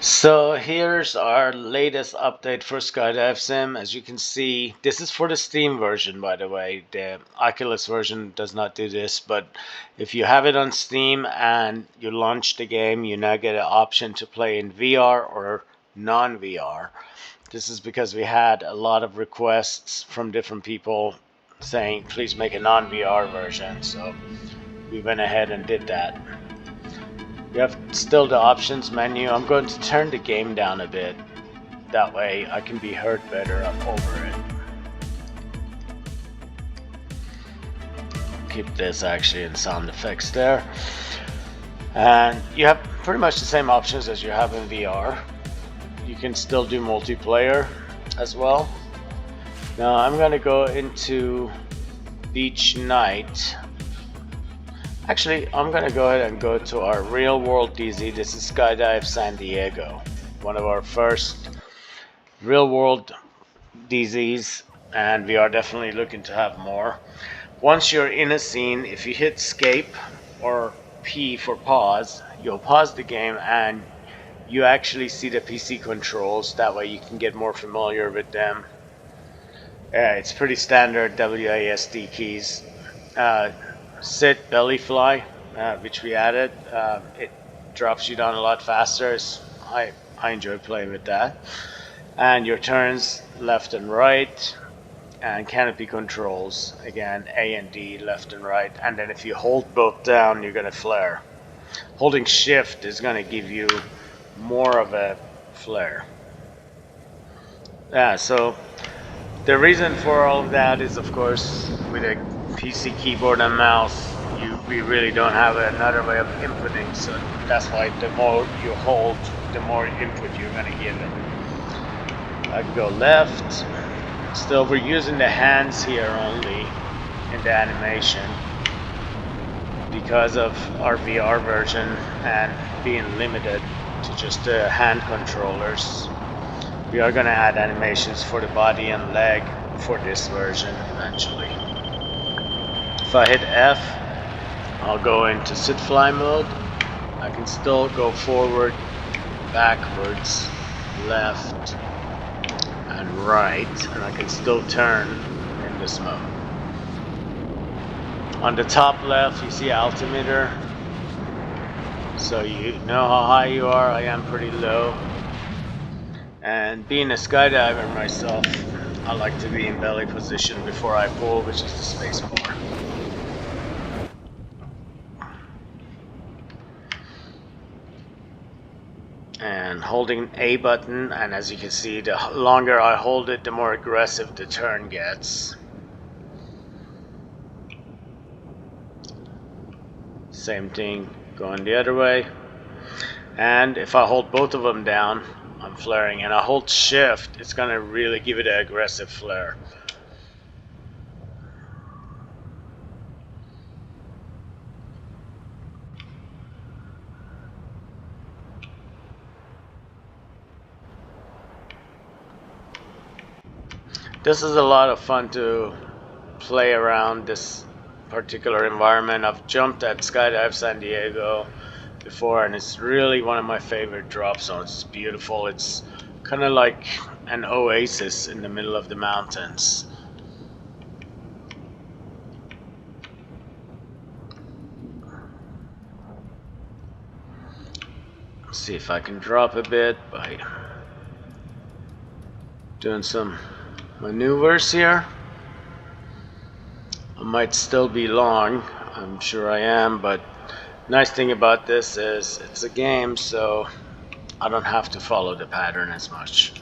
So here's our latest update for Skydive Sim. As you can see, this is for the Steam version, by the way. The Oculus version does not do this, but if you have it on Steam and you launch the game, you now get an option to play in VR or non-VR. This is because we had a lot of requests from different people saying, please make a non-VR version. So we went ahead and did that. You have still the options menu. I'm going to turn the game down a bit. That way I can be heard better over it. Keep this actually in sound effects there. And you have pretty much the same options as you have in VR. You can still do multiplayer as well. Now I'm going to go into Beach Night. Actually, I'm going to go ahead and go to our real world DZ. This is Skydive San Diego, one of our first real world DZs, and we are definitely looking to have more. Once you're in a scene, if you hit escape or P for pause, you'll pause the game and you actually see the PC controls. That way you can get more familiar with them. It's pretty standard WASD keys. Sit, belly fly, which we added. It drops you down a lot faster. I enjoy playing with that. And your turns left and right, and canopy controls, again A and D, left and right. And then if you hold both down, you're going to flare. Holding shift is going to give you more of a flare. So the reason for all of that is, of course, with a PC keyboard and mouse, we really don't have another way of inputting, so that's why the more you hold, the more input you're going to give it. I can go left. Still, we're using the hands here only in the animation because of our VR version and being limited to just the hand controllers. We are going to add animations for the body and leg for this version eventually. If I hit F, I'll go into sit fly mode. I can still go forward, backwards, left, and right, and I can still turn in this mode. On the top left, you see altimeter, so you know how high you are. I am pretty low. And being a skydiver myself, I like to be in belly position before I pull, which is the space bar. And holding A button, and as you can see, the longer I hold it, the more aggressive the turn gets. Same thing going the other way. And if I hold both of them down, I'm flaring, and I hold shift, it's gonna really give it an aggressive flare. This is a lot of fun to play around this particular environment. I've jumped at Skydive San Diego before, and it's really one of my favorite drop zones. It's beautiful. It's kind of like an oasis in the middle of the mountains. Let's see if I can drop a bit by doing some maneuvers here. I might still be long, I'm sure I am, but nice thing about this is it's a game, so I don't have to follow the pattern as much.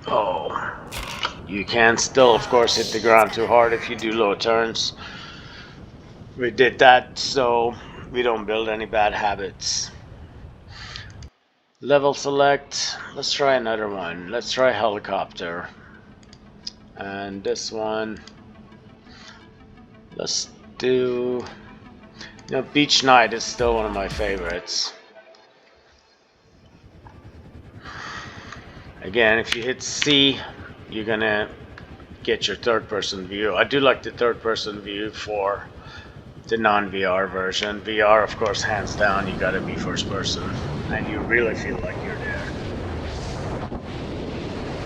Oh, you can still, of course, hit the ground too hard if you do low turns. We did that so we don't build any bad habits. Level select. Let's try another one. Let's try helicopter. And this one, let's do, Beach Night is still one of my favorites. Again, if you hit C, you're gonna get your third-person view. I do like the third-person view for the non-VR version. VR, of course, hands down, you gotta be first person, and you really feel like you're there.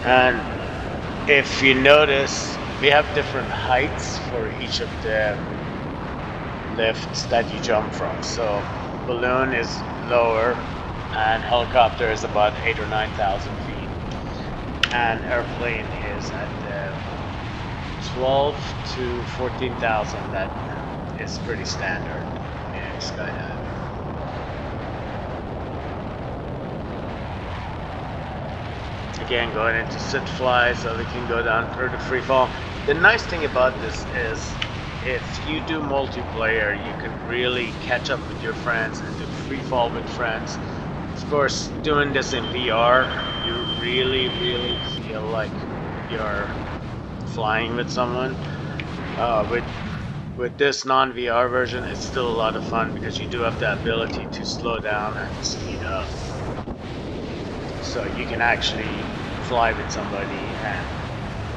And if you notice, we have different heights for each of the lifts that you jump from. So balloon is lower, and helicopter is about 8,000 or 9,000 feet, and airplane is at 12 to 14,000. That is pretty standard in skydiving. Again, going into sit fly, so we can go down through the free fall. The nice thing about this is, if you do multiplayer, you can really catch up with your friends and do free fall with friends. Of course, doing this in VR, you really feel like you're flying with someone. With this non-VR version, it's still a lot of fun because you do have the ability to slow down and speed up. So you can actually fly with somebody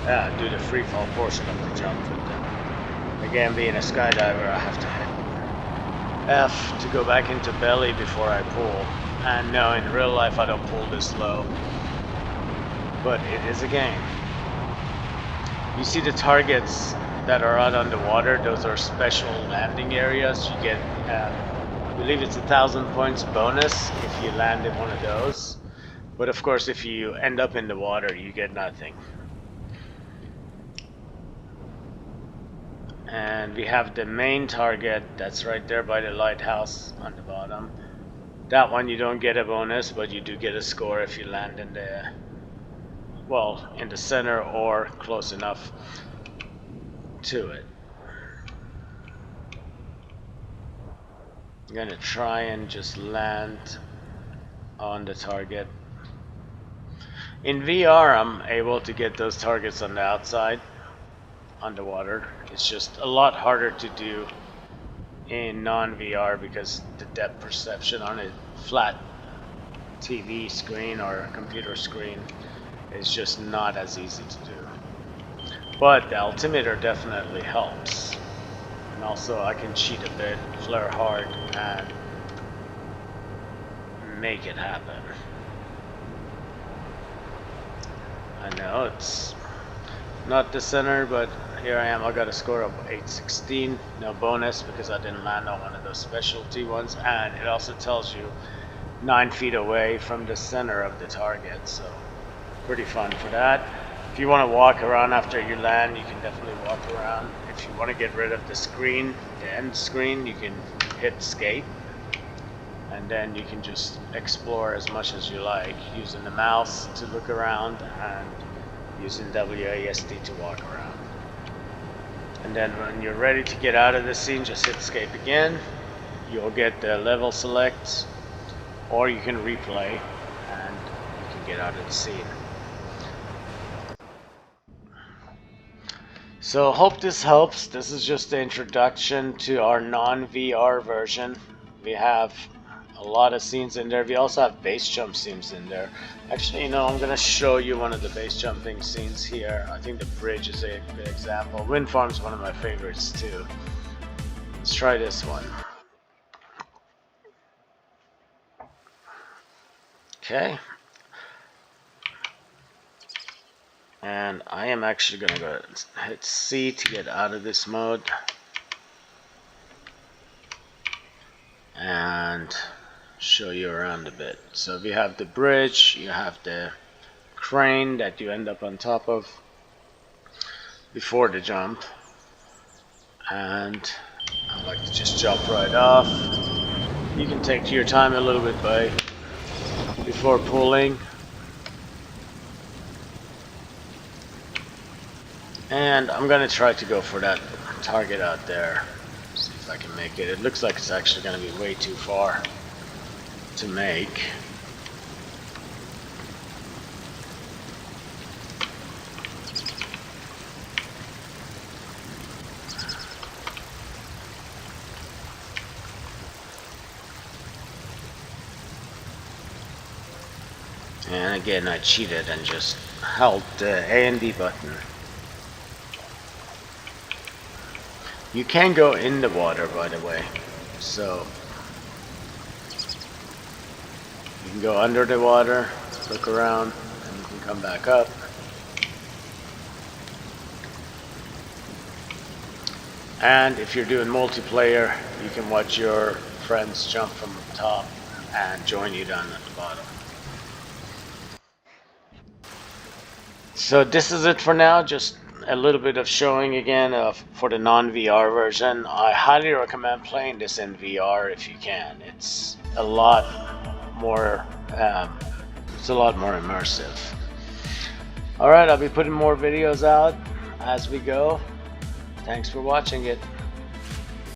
and do the free fall portion of the jump with them. Again, being a skydiver, I have to hit F to go back into belly before I pull. And no, in real life I don't pull this low, but it is a game. You see the targets that are out on the water, those are special landing areas. You get, I believe it's 1,000 points bonus if you land in one of those. But of course, if you end up in the water, you get nothing. And we have the main target that's right there by the lighthouse on the bottom. That one you don't get a bonus, but you do get a score if you land in the, well, in the center or close enough to it. I'm gonna try and just land on the target. In VR, I'm able to get those targets on the outside, underwater. It's just a lot harder to do in non-VR because the depth perception on a flat TV screen or a computer screen is just not as easy to do. But the altimeter definitely helps. And also I can cheat a bit, flare hard, and make it happen. I know it's not the center, but here I am. I got a score of 816, no bonus because I didn't land on one of those specialty ones, and it also tells you 9 feet away from the center of the target, so pretty fun for that. If you want to walk around after you land, you can definitely walk around. If you want to get rid of the screen, the end screen, you can hit escape, and then you can just explore as much as you like, using the mouse to look around and using WASD to walk around. And then when you're ready to get out of the scene, just hit escape again. You'll get the level select, or you can replay and you can get out of the scene. So hope this helps. This is just the introduction to our non-VR version. We have a lot of scenes in there. We also have base jump scenes in there. Actually, you know, I'm gonna show you one of the base jumping scenes here. I think the bridge is a good example. Wind farm is one of my favorites too. Let's try this one. Okay. And I am actually gonna go hit C to get out of this mode. And show you around a bit. So we have the bridge, you have the crane that you end up on top of before the jump, and I like to just jump right off. You can take your time a little bit before pulling, and I'm gonna try to go for that target out there. See if I can make it. It looks like it's actually gonna be way too far to make. And again, I cheated and just held the A and B button. You can go in the water, by the way, so you can go under the water, look around, and you can come back up. And if you're doing multiplayer, you can watch your friends jump from the top and join you down at the bottom. So this is it for now, just a little bit of showing again for the non-VR version. I highly recommend playing this in VR if you can. It's a lot more immersive. Alright, I'll be putting more videos out as we go. Thanks for watching it.